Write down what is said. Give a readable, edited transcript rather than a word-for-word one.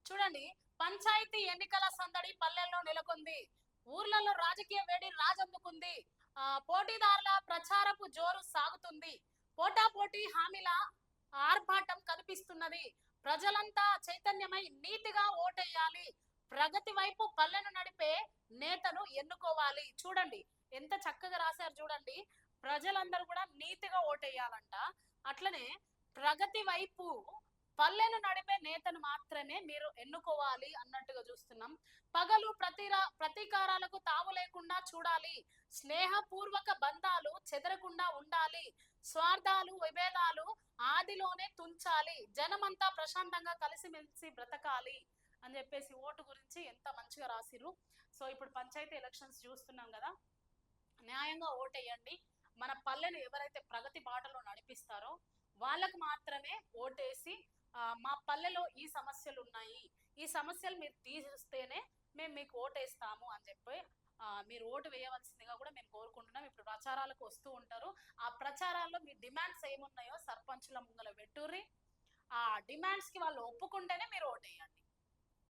చూడండి, పంచాయతీ ఎన్నికల సందడి పల్లెల్లో నెలకొంది. ఊర్లలో రాజకీయ వేడి రాజందుకుంది. పోటీదారుల ప్రచారపు జోరు సాగుతుంది. పోటాపోటీ హామీల ఆర్భాటం కనిపిస్తున్నది. ప్రజలంతా చైతన్యమై నీతిగా ఓటెయ్యాలి. ప్రగతి వైపు పల్లెను నడిపే నేతను ఎన్నుకోవాలి. చూడండి, ఎంత చక్కగా రాశారు చూడండి. ప్రజలందరూ కూడా నీతిగా ఓటెయ్యాలంట. అట్లనే ప్రగతి వైపు పల్లెను నడిపే నేతను మాత్రమే మీరు ఎన్నుకోవాలి అన్నట్టుగా చూస్తున్నాం. పగలు ప్రతీకారాలకు తావు లేకుండా చూడాలి. స్నేహపూర్వక బంధాలు చెదరకుండా ఉండాలి. స్వార్థాలు, విభేదాలు ఆదిలోనే తుంచాలి. జనమంతా ప్రశాంతంగా కలిసిమెలిసి బ్రతకాలి అని చెప్పేసి ఓటు గురించి ఎంత మంచిగా రాసిర్రు. సో ఇప్పుడు పంచాయతీ ఎలక్షన్స్ చూస్తున్నాం కదా, న్యాయంగా ఓటేయండి. మన పల్లెను ఎవరైతే ప్రగతి బాటలో నడిపిస్తారో వాళ్ళకు మాత్రమే ఓటేసి మా పల్లెలో ఈ సమస్యలు ఉన్నాయి, ఈ సమస్యలు మీరు తీరుస్తేనే మేము మీకు ఓటేస్తాము అని చెప్పి మీరు ఓటు వేయవలసిందిగా కూడా మేము కోరుకుంటున్నాం. ఇప్పుడు ప్రచారాలకు వస్తూ ఉంటారు. ఆ ప్రచారాల్లో మీ డిమాండ్స్ ఏమున్నాయో సర్పంచుల ముంగల పెట్టుర్రి. ఆ డిమాండ్స్ కి వాళ్ళు ఒప్పుకుంటేనే మీరు ఓటేయండి.